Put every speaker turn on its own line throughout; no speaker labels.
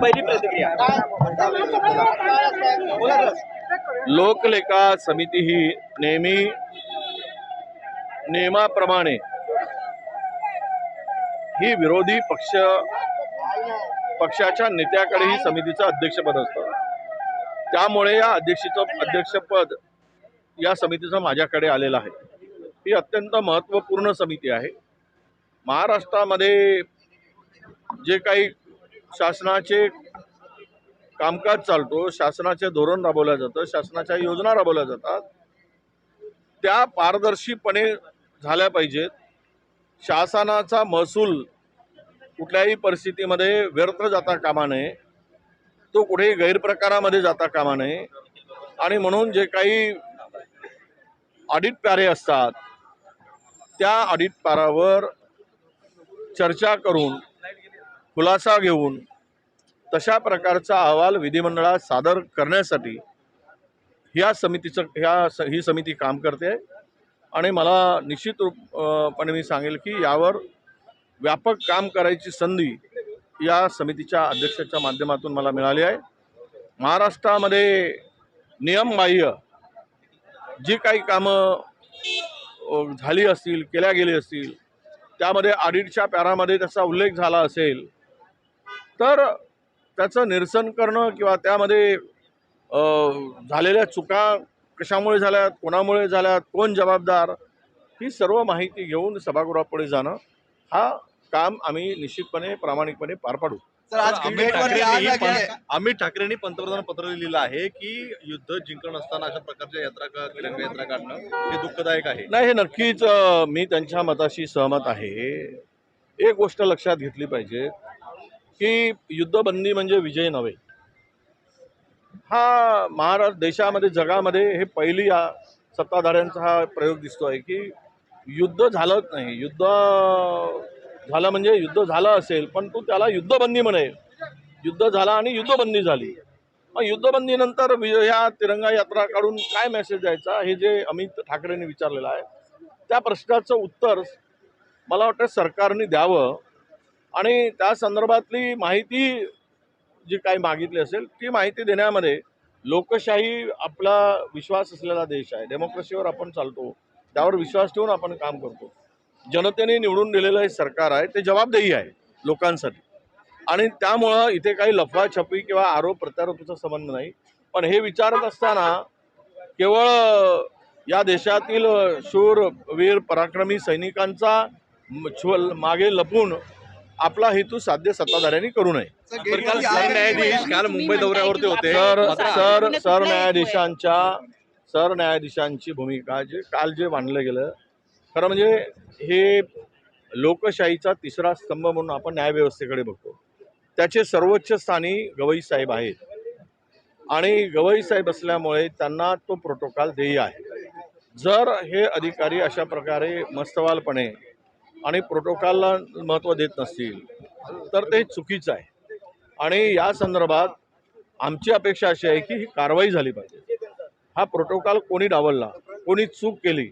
पहिली प्रतिक्रिया
लोकलेखा समिती ही नेहमी नियमाप्रमाणे ही विरोधी पक्षाच्या नेत्याकडे ही समितीचं अध्यक्षपद असतं. त्यामुळे या अध्यक्षपद या समितीचं माझ्याकडे आलेलं आहे. ही अत्यंत महत्त्वपूर्ण समिती आहे. महाराष्ट्रामध्ये जे काही शासनाचे कामकाज चालतो, शासनाचे धोरण राबवलं जातं, शासनाच्या योजना राबवल्या जातात, त्या पारदर्शीपणे झाल्या पाहिजेत. शासनाचा महसूल कुठल्याही परिस्थितीमध्ये व्यर्थ जाता कामा नये, तो कुठेही गैरप्रकारामध्ये जाता कामा नये. आणि म्हणून जे काही ऑडिट पॅरे असतात त्या ऑडिट पॅरावर चर्चा करून खुलासा घेऊन तशा प्रकारचा अहवाल विधिमंडळात सादर करण्यासाठी ही समिती काम करते. आणि मला निश्चितपणे मी सांगेल की यावर व्यापक काम करायची संधी या समितीच्या अध्यक्षाच्या माध्यमातून मला मिळाली आहे. महाराष्ट्रामध्ये नियमबाह्य जी काही कामं झाली असतील, केल्या गेली असतील, त्यामध्ये ऑडिटच्या पॅरामध्ये त्याचा उल्लेख झाला असेल तर त्याचं निरसन करणं किंवा त्यामध्ये झालेल्या चुका कशामुळे झाल्यात, कोणामुळे झाल्यात, कोण जबाबदार, ही सर्व माहिती घेऊन सभागृहापुढे जाणं हा काम आम्ही निश्चितपणे प्रामाणिकपणे पार पाडू.
आज अमित ठाकरेंनी पंतप्रधान पत्र लिहिलं आहे की युद्ध जिंकणं नसताना अशा प्रकारच्या तिरंगा यात्रा काढणं हे दुःखदायक आहे.
नाही, हे नक्कीच मी त्यांच्या मताशी सहमत आहे. एक गोष्ट लक्षात घेतली पाहिजे की युद्धबंदी म्हणजे विजय नव्हे. हा महाराष्ट्र देशामध्ये जगामध्ये हे पहिली सत्ताधाऱ्यांचा हा प्रयोग दिसतोय की युद्ध झालंच नाही. युद्ध झालं म्हणजे युद्ध झालं असेल पण तू त्याला युद्धबंदी म्हणे. युद्ध झाला आणि युद्धबंदी झाली. मग युद्धबंदीनंतर ह्या तिरंगा यात्रा काढून काय मेसेज द्यायचा, हे जे अमित ठाकरेंनी विचारलेलं आहे त्या प्रश्नाचं उत्तर मला वाटतं सरकारने द्यावं. आणि त्या संदर्भातली माहिती जी काही मागितली असेल ती माहिती देण्यामध्ये लोकशाही आपला विश्वास असलेला देश आहे. डेमोक्रेसीवर आपण चालतो, त्यावर विश्वास ठेवून आपण काम करतो. जनतेने निवडून दिलेलं हे सरकार आहे, ते जबाबदेही आहे लोकांसाठी. आणि त्यामुळं इथे काही लफाछपी किंवा आरोप प्रत्यारोपाचा संबंध नाही. पण हे विचारत असताना केवळ या देशातील शूर वीर पराक्रमी सैनिकांचा मागे लपून आपला हेतू साध्य सत्ताधाऱ्यांनी करू नये.
सरन्यायाधीश काल मुंबई दौऱ्यावरती होते.
सरन्यायाधीशांची भूमिका काल जे मांडलं गेलं, खरं म्हणजे हे लोकशाहीचा तिसरा स्तंभ म्हणून आपण न्यायव्यवस्थेकडे बघतो. त्याचे सर्वोच्च स्थानी गवई साहेब आहेत आणि गवई साहेब असल्यामुळे त्यांना तो प्रोटोकॉल देय आहे. जर हे अधिकारी अशा प्रकारे मस्तवालपणे आणि प्रोटोकॉलला महत्त्व देत नसतील तर ते चुकीचं आहे. आणि या संदर्भात आमची अपेक्षा अशी आहे की ही कारवाई झाली पाहिजे. हा प्रोटोकॉल कोणी डावलला, कोणी चूक केली,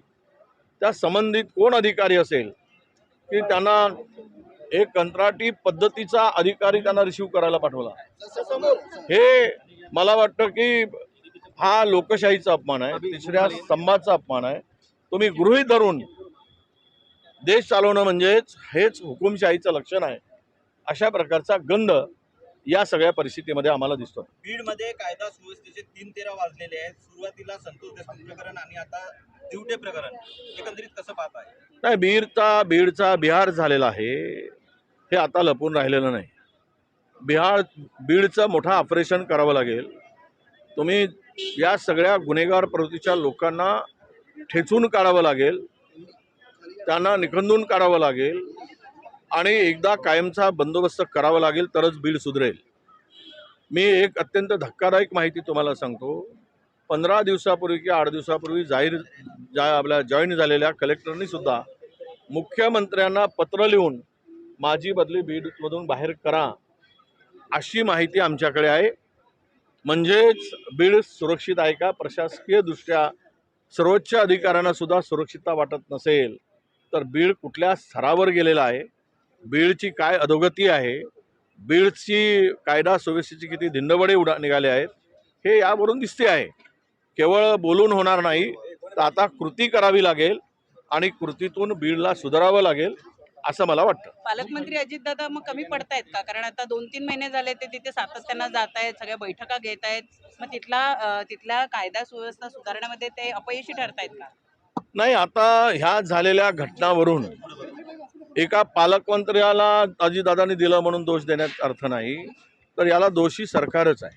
त्या संबंधित कोण अधिकारी असेल की त्यांना एक कंत्राटी पद्धतीचा अधिकारी त्यांना रिसीव्ह करायला पाठवला, हे मला वाटतं की हा लोकशाहीचा अपमान आहे, तिसऱ्या स्तंभाचा अपमान आहे. तुम्ही गृहीत धरून देश चालवणं म्हणजेच हेच हुकुमशाहीचं लक्षण आहे. अशा प्रकारचा गंध या सगळ्या परिस्थितीमध्ये आम्हाला दिसतो.
बीडमध्ये कायदा सुव्यवस्थेचे 3-13 वाजलेले आहेत. सुरुवातीला संतोष देशमुख प्रकरण आणि आता दिवटे प्रकरण, एकंदरीत कसं पाहत आहे?
नाही, बीडचा बिहार झालेला आहे, हे आता लपून राहिलेलं नाही. बीडचं मोठं ऑपरेशन करावं लागेल. तुम्ही या सगळ्या गुन्हेगार प्रवृत्तीच्या लोकांना ठेचून काढावं लागेल, त्यांना निखंदून काढावं लागेल आणि एकदा कायमचा बंदोबस्त करावा लागेल तरच बीड सुधरेल. मी एक अत्यंत धक्कादायक माहिती तुम्हाला सांगतो. 15 दिवसापूर्वी की 8 दिवसापूर्वी आपल्या जॉईन झालेल्या कलेक्टरनी सुद्धा मुख्यमंत्र्यांना पत्र लिहून माझी बदली बीडमधून बाहेर करा अशी माहिती आमच्याकडे आहे. म्हणजेच बीड सुरक्षित आहे का? प्रशासकीय दृष्ट्या सर्वोच्च अधिकाऱ्यांना सुद्धा सुरक्षितता वाटत नसेल तर बीड कुठल्या स्तरावर गेलेला आहे, बीडची काय अधोगती आहे, बीडची कायदा सुव्यवस्थेची किती धिंडवडे निघाले आहेत हे यावरून दिसते आहे. केवळ बोलून होणार नाही, तर आता कृती करावी लागेल आणि कृतीतून बीडला सुधारावं लागेल असं मला वाटतं.
पालकमंत्री अजितदादा मग कमी पडतायत का? कारण आता 2-3 महिने झाले ते तिथे सातत्यानं जात आहेत, सगळ्या बैठका घेत आहेत. मग तिथला कायदा सुव्यवस्था सुधारण्यामध्ये ते अपयशी ठरतायत का?
नाही, आता ह्या झालेल्या घटनावरून एका पालकमंत्र्याला अजितदादांनी दिलं म्हणून दोष देण्यात अर्थ नाही, तर याला दोषी सरकारच आहे.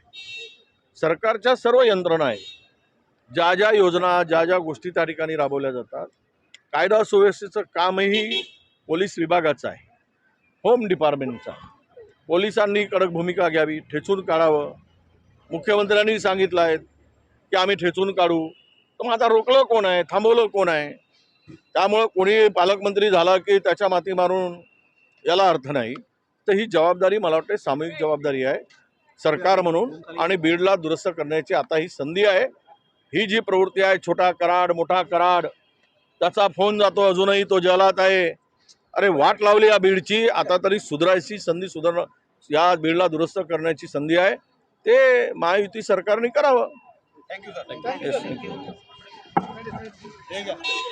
सरकारच्या सर्व यंत्रणा आहे, ज्या ज्या योजना ज्या ज्या गोष्टी त्या ठिकाणी राबवल्या जातात. कायदा सुव्यवस्थेचं कामही पोलीस विभागाचं आहे, होम डिपार्टमेंटचं आहे. पोलिसांनी कडक भूमिका घ्यावी, ठेचून काढावं. मुख्यमंत्र्यांनी सांगितलं आहे की आम्ही ठेचून काढू, तर मग आता रोखलं कोण आहे, थांबवलं कोण आहे? त्यामुळं कोणी पालकमंत्री झाला की त्याच्या माती मारून याला अर्थ नाही. तर ही जबाबदारी मला वाटते सामूहिक जबाबदारी आहे सरकार म्हणून, आणि बीडला दुरुस्त करण्याची आता ही संधी आहे. ही जी प्रवृत्ती आहे, छोटा कराड मोठा कराड, त्याचा फोन जातो अजूनही तो जलात आहे. अरे वाट लावली या बीडची, आता तरी सुधारायची संधी, या बीडला दुरुस्त करण्याची संधी आहे. ते महायुती सरकारने करावं.
Thank you sir.
Yes.